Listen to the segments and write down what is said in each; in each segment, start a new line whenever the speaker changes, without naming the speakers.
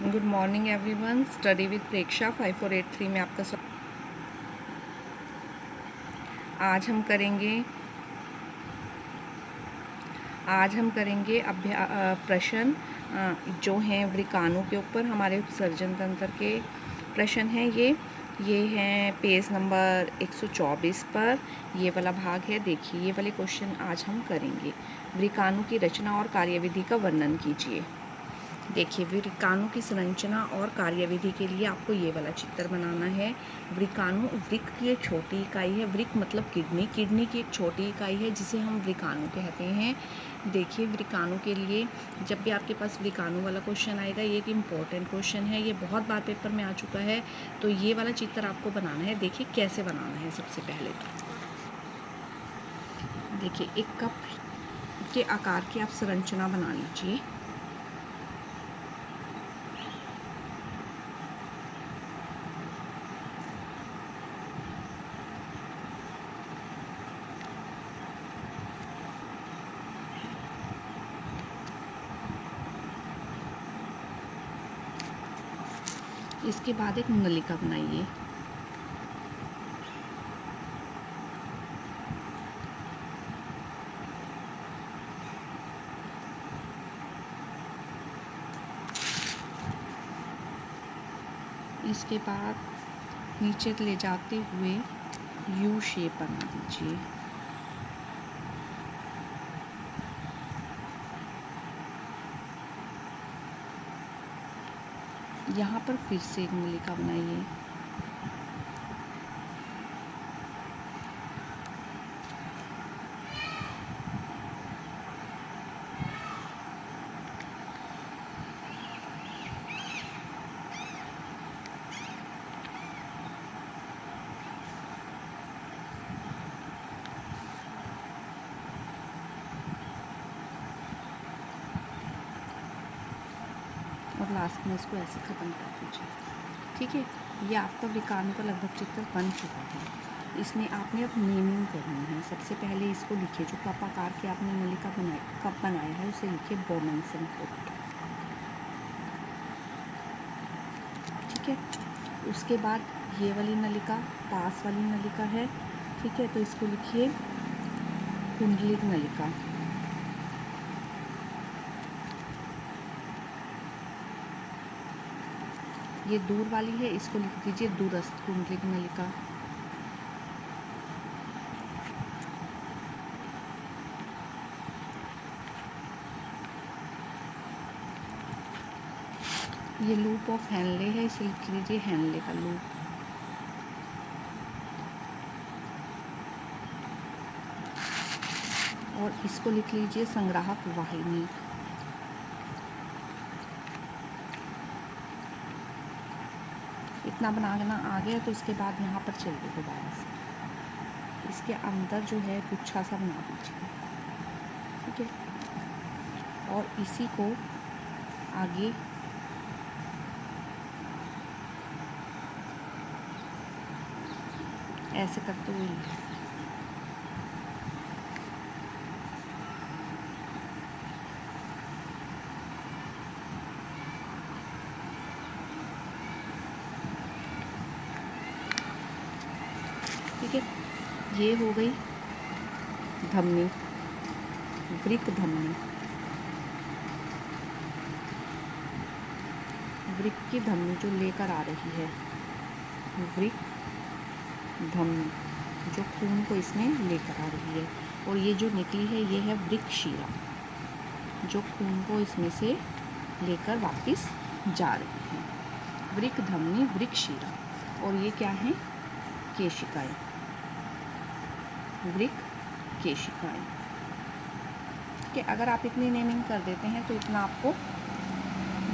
Good morning everyone. Study with Preksha 5483 में आपका स्वागत। आज हम करेंगे प्रश्न जो हैं वृकाणु के ऊपर। हमारे उत्सर्जन तंत्र के प्रश्न हैं ये हैं पेज नंबर 124 पर। ये वाला भाग है। देखिए, ये वाले क्वेश्चन आज हम करेंगे। वृकाणु की रचना और कार्यविधि का वर्णन कीजिए। देखिए, वृकाणु की संरचना और कार्यविधि के लिए आपको ये वाला चित्र बनाना है। वृकाणु वृक्क की एक छोटी इकाई है। वृक्क मतलब किडनी की एक छोटी इकाई है जिसे हम वृकाणु कहते हैं। देखिए, वृकाणु के लिए जब भी आपके पास वृकाणु वाला क्वेश्चन आएगा, ये एक इम्पॉर्टेंट क्वेश्चन है, ये बहुत बार पेपर में आ चुका है। तो ये वाला चित्र आपको बनाना है। देखिए कैसे बनाना है। सबसे पहले तो देखिए, एक कप के आकार की आप संरचना बना लीजिए। इसके बाद एक नलिका बनाइए। इसके बाद नीचे ले जाते हुए यू शेप बना दीजिए। यहाँ पर फिर से एक नलिका बनाइए। और लास्ट में इसको ऐसे ख़त्म कर दीजिए। ठीक है, ये आपका वृकाणु का लगभग चित्र बन चुका है। इसमें आपने अब नेमिंग करनी है। सबसे पहले इसको लिखिए, जो कप आकार की आपने नलिका कप बनाया है उसे लिखिए बोमेंसन पुट। ठीक है, उसके बाद ये वाली नलिका पास वाली नलिका है। ठीक है, तो इसको लिखिए कुंडलिक नलिका। ये दूर वाली है, इसको लिख दीजिए दूरस्थ कुंडलिक नलिका। ये लूप ऑफ हेनले है, इसे लिख लीजिए हेनले का लूप। और इसको लिख लीजिए संग्राहक वाहिनी। इतना बनाना आ गया तो इसके बाद यहाँ पर चलिए दोबारा से इसके अंदर जो है गुच्छा सा बना दीजिए। ठीक है, और इसी को आगे ऐसे करते हुए ठीक है, ये हो गई धमनी, वृक्क धमनी। वृक्क की धमनी जो लेकर आ रही है, वृक्क धमनी जो खून को इसमें लेकर आ रही है। और ये जो निकली है ये है वृक्क शिरा, जो खून को इसमें से लेकर वापस जा रही है। वृक्क धमनी, वृक्क शिरा। और ये क्या है? केशिकाएं, वृक्क केशिकाएं। कि अगर आप इतनी नेमिंग कर देते हैं तो इतना आपको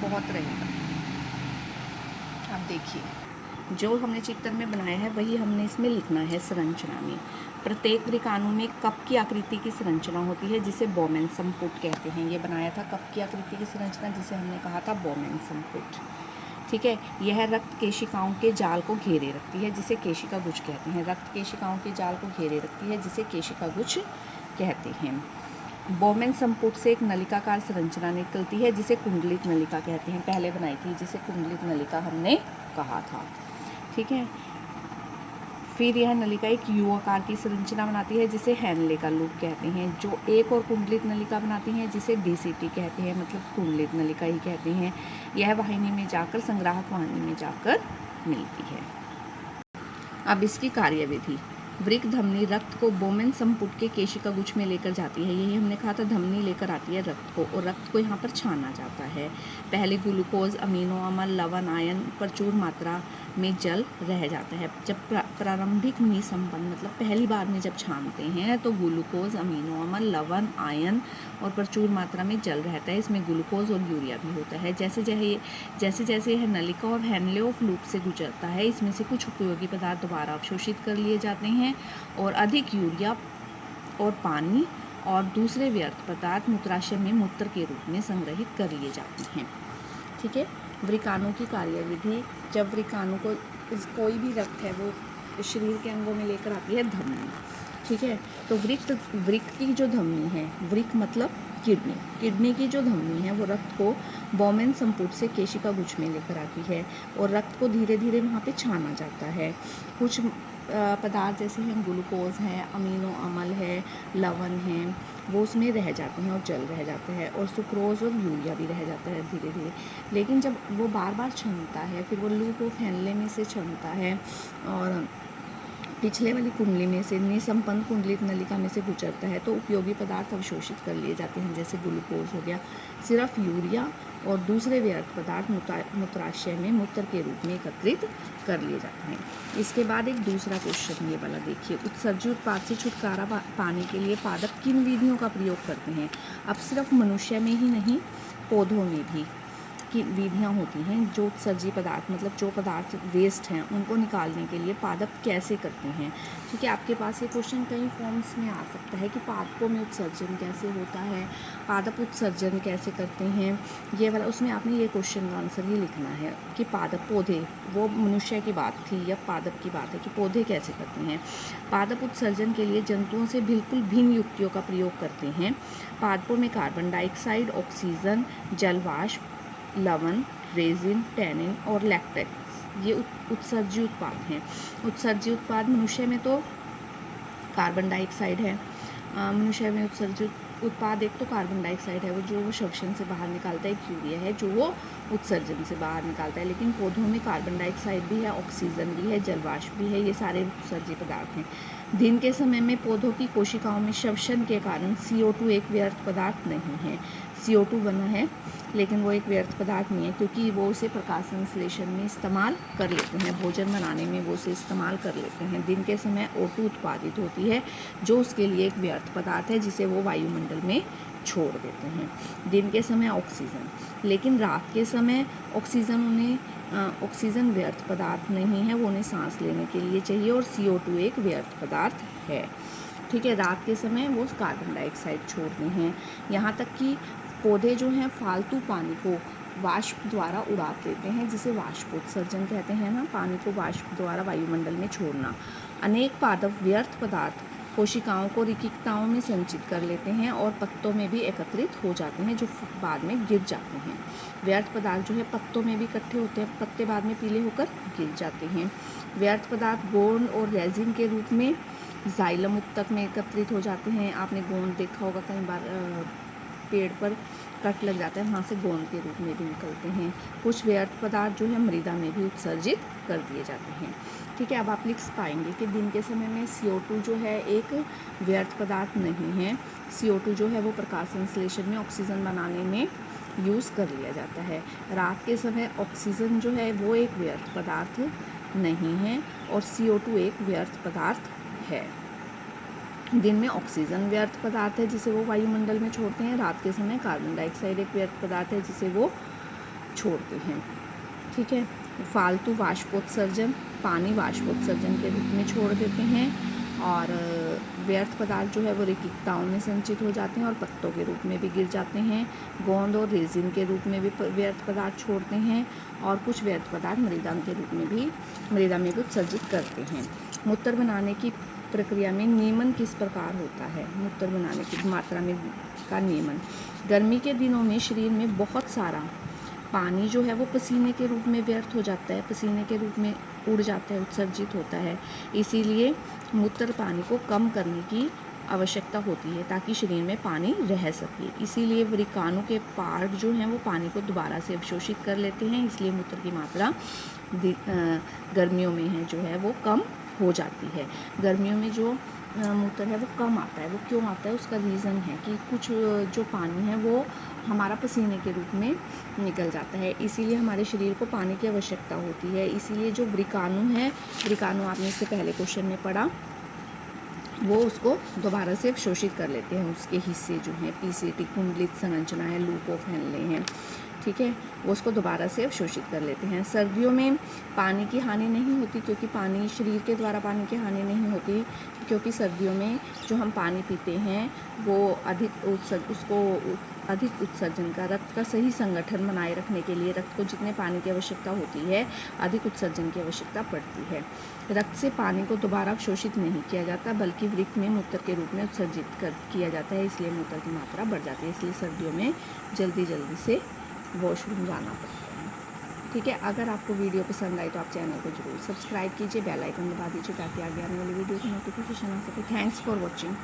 बहुत रहेगा। अब देखिए, जो हमने चित्र में बनाया है वही हमने इसमें लिखना है संरचना में। प्रत्येक वृकाणु में कप की आकृति की संरचना होती है जिसे बोमेंसन पुट कहते हैं। ये बनाया था कप की आकृति की संरचना जिसे हमने कहा था बोमेंसन पुट। ठीक है, यह रक्त केशिकाओं के जाल को घेरे रखती है जिसे केशिका गुच्छ कहते हैं। रक्त केशिकाओं के जाल को घेरे रखती है जिसे केशिका गुच्छ कहते हैं। बोमेन संपुट से एक नलिकाकार संरचना निकलती है जिसे कुंडलित नलिका कहते हैं। पहले बनाई थी जिसे कुंडलित नलिका हमने कहा था। ठीक है, फिर यह नलिका एक यू आकार की संरचना बनाती है जिसे हैनले का लूप कहते हैं, जो एक और कुंडलित नलिका बनाती हैं जिसे डीसीटी कहते हैं, मतलब कुंडलित नलिका ही कहते हैं। यह वाहिनी में जाकर संग्राहक वाहिनी में जाकर मिलती है। अब इसकी कार्यविधि। वृक्क धमनी रक्त को बोमेन संपुट के केशिका गुच्छ में लेकर जाती है। यही हमने कहा था, धमनी लेकर आती है रक्त को और रक्त को यहाँ पर छाना जाता है। पहले ग्लूकोज, अमीनो अम्ल, लवण, आयन प्रचुर मात्रा में जल रह जाता है। जब प्रारंभिक निसंपन्न मतलब पहली बार में जब छानते हैं तो ग्लूकोज, अमीनो अम्ल, लवण, आयन और प्रचुर मात्रा में जल रहता है। इसमें ग्लूकोज और यूरिया भी होता है। जैसे जैसे यह नलिका और हैनले ऑफ लूप से गुजरता है, इसमें से कुछ उपयोगी पदार्थ दोबारा अवशोषित कर लिए जाते हैं और अधिक यूरिया और पानी और दूसरे व्यर्थ पदार्थ मूत्राशय में मूत्र के रूप में संग्रहित कर लिए जाते हैं। ठीक है, वृकाणु की कार्यविधि। जब वृकाणु को कोई भी रक्त है वो शरीर के अंगों में लेकर आती है धमनी। ठीक है, तो वृक्क की जो धमनी है, वृक्क मतलब किडनी की जो धमनी है वो रक्त को बोमेन संपुट से केशिका गुच्छ में लेकर आती है और रक्त को धीरे धीरे वहाँ पे छाना जाता है। कुछ पदार्थ जैसे हैं ग्लूकोज है, अमीनो अम्ल है, लवण है, वो उसमें रह जाते हैं और जल रह जाता है और सुक्रोज और यूरिया भी रह जाता है धीरे धीरे। लेकिन जब वो बार बार छनता है, फिर वो लूप ऑफ हैनले में से छनता है और पिछले वाली कुंडली में से निसंपन्न कुंडलित नलिका में से गुजरता है तो उपयोगी पदार्थ अवशोषित कर लिए जाते हैं, जैसे ग्लूकोज हो गया, सिर्फ यूरिया और दूसरे व्यर्थ पदार्थ मूत्राशय में मूत्र के रूप में एकत्रित कर लिए जाते हैं। इसके बाद एक दूसरा क्वेश्चन ये वाला देखिए, उत्सर्जी उत्पाद से छुटकारा पाने के लिए पादप किन विधियों का प्रयोग करते हैं। अब सिर्फ मनुष्य में ही नहीं, पौधों में भी की विधियाँ होती हैं। जो उत्सर्जी पदार्थ मतलब जो पदार्थ वेस्ट हैं उनको निकालने के लिए पादप कैसे करते हैं। ठीक है, आपके पास ये क्वेश्चन कई फॉर्म्स में आ सकता है कि पादपों में उत्सर्जन कैसे होता है, पादप उत्सर्जन कैसे करते हैं, ये वाला उसमें आपने ये क्वेश्चन का आंसर ही लिखना है कि पादप पौधे, वो मनुष्य की बात थी या पादप की बात है कि पौधे कैसे करते हैं। पादप उत्सर्जन के लिए जंतुओं से बिल्कुल भिन्न युक्तियों का प्रयोग करते हैं। पादपों में कार्बन डाइऑक्साइड, ऑक्सीजन, जलवाष्प, लवण, रेजिन, टैनिन और लैक्टेक्स ये उत्सर्जी उत्पाद हैं। उत्सर्जी उत्पाद मनुष्य में तो कार्बन डाइऑक्साइड है, मनुष्य में उत्सर्जी उत्पाद एक तो कार्बन डाइऑक्साइड है वो जो वो श्वसन से बाहर निकालता है, एक यूरिया है जो वो उत्सर्जन से बाहर निकालता है। लेकिन पौधों में कार्बन डाइऑक्साइड भी है, ऑक्सीजन भी है, जलवाष्प भी है, ये सारे उत्सर्जी पदार्थ हैं। दिन के समय में पौधों की कोशिकाओं में श्वसन के कारण CO2 एक व्यर्थ पदार्थ नहीं है। CO2 बना है लेकिन वो एक व्यर्थ पदार्थ नहीं है क्योंकि वो उसे प्रकाश संश्लेषण में इस्तेमाल कर लेते हैं, भोजन बनाने में वो उसे इस्तेमाल कर लेते हैं। दिन के समय O2 उत्पादित होती है जो उसके लिए एक व्यर्थ पदार्थ है जिसे वो वायुमंडल में छोड़ देते हैं। दिन के समय ऑक्सीजन, लेकिन रात के समय ऑक्सीजन व्यर्थ पदार्थ नहीं है, वो उन्हें सांस लेने के लिए चाहिए और CO2 एक व्यर्थ पदार्थ है। ठीक है, रात के समय वो कार्बन डाइऑक्साइड छोड़ते हैं। यहाँ तक कि पौधे जो हैं फालतू पानी को वाष्प द्वारा उड़ा देते हैं जिसे वाष्पोत्सर्जन कहते हैं ना, पानी को वाष्प द्वारा वायुमंडल में छोड़ना। अनेक पादप व्यर्थ पदार्थ कोशिकाओं को रिक्तताओं में संचित कर लेते हैं और पत्तों में भी एकत्रित हो जाते हैं जो बाद में गिर जाते हैं। व्यर्थ पदार्थ जो है पत्तों में भी इकट्ठे होते हैं, पत्ते बाद में पीले होकर गिर जाते हैं। व्यर्थ पदार्थ गोंद और रेजिन के रूप में जाइलम उत्तक में एकत्रित हो जाते हैं। आपने गोंद देखा होगा, कई बार पेड़ पर कट लग जाता है, वहाँ से गोंद के रूप में भी निकलते हैं। कुछ व्यर्थ पदार्थ जो है मृदा में भी उत्सर्जित कर दिए जाते हैं। ठीक है, अब आप लिख पाएंगे कि दिन के समय में CO2 जो है एक व्यर्थ पदार्थ नहीं है। CO2 जो है वो प्रकाश संश्लेषण में ऑक्सीजन बनाने में यूज़ कर लिया जाता है। रात के समय ऑक्सीजन जो है वो एक व्यर्थ पदार्थ नहीं है और CO2 एक व्यर्थ पदार्थ है। दिन में ऑक्सीजन व्यर्थ पदार्थ है जिसे वो वायुमंडल में छोड़ते हैं। रात के समय कार्बन डाइऑक्साइड एक व्यर्थ पदार्थ है जिसे वो छोड़ते हैं। ठीक है, फालतू वाष्पोत्सर्जन, पानी वाष्पोत्सर्जन के रूप में छोड़ देते हैं और व्यर्थ पदार्थ जो है वो रिक्तताओं में संचित हो जाते हैं और पत्तों के रूप में भी गिर जाते हैं। गोंद और रेजिन के रूप में भी व्यर्थ पदार्थ छोड़ते हैं और कुछ व्यर्थ पदार्थ मृदा के रूप में भी उत्सर्जित करते हैं। मूत्र बनाने की प्रक्रिया में नियमन किस प्रकार होता है? मूत्र बनाने की मात्रा में का नियमन। गर्मी के दिनों में शरीर में बहुत सारा पानी जो है वो पसीने के रूप में व्यर्थ हो जाता है, पसीने के रूप में उड़ जाता है, उत्सर्जित होता है। इसीलिए मूत्र पानी को कम करने की आवश्यकता होती है ताकि शरीर में पानी रह सके। इसीलिए वृकाणु के पार्ट जो हैं वो पानी को दोबारा से अवशोषित कर लेते हैं, इसलिए मूत्र की मात्रा गर्मियों में है जो है वो कम हो जाती है। गर्मियों में जो मूत्र है वो कम आता है। वो क्यों आता है? उसका रीज़न है कि कुछ जो पानी है वो हमारा पसीने के रूप में निकल जाता है, इसीलिए हमारे शरीर को पानी की आवश्यकता होती है। इसीलिए जो वृकाणु है, वृकाणु आपने इससे पहले क्वेश्चन में पढ़ा, वो उसको दोबारा से अवशोषित कर लेते हैं। उसके हिस्से जो हैं पीसीटी, कुंडलित संरचना है, लूप ऑफ हेनले हैं, ठीक है, वो उसको दोबारा से अवशोषित कर लेते हैं। सर्दियों में पानी की हानि नहीं होती, क्योंकि पानी शरीर के द्वारा पानी की हानि नहीं होती, क्योंकि सर्दियों में जो हम पानी पीते हैं वो अधिक उत्सर्जन का, रक्त का सही संगठन बनाए रखने के लिए रक्त को जितने पानी की आवश्यकता होती है अधिक उत्सर्जन की आवश्यकता पड़ती है। रक्त से पानी को दोबारा अवशोषित नहीं किया जाता, बल्कि वृक्क में मूत्र के रूप में उत्सर्जित किया जाता है, इसलिए मूत्र की मात्रा बढ़ जाती है। इसलिए सर्दियों में जल्दी से वॉशरूम जाना पड़ता है, ठीक है। अगर आपको वीडियो पसंद आई तो आप चैनल को जरूर सब्सक्राइब कीजिए, बेल आइकन दबा दीजिए ताकि आगे आने वाली वीडियो की नोटिफिकेशन आ सके। Thanks for watching.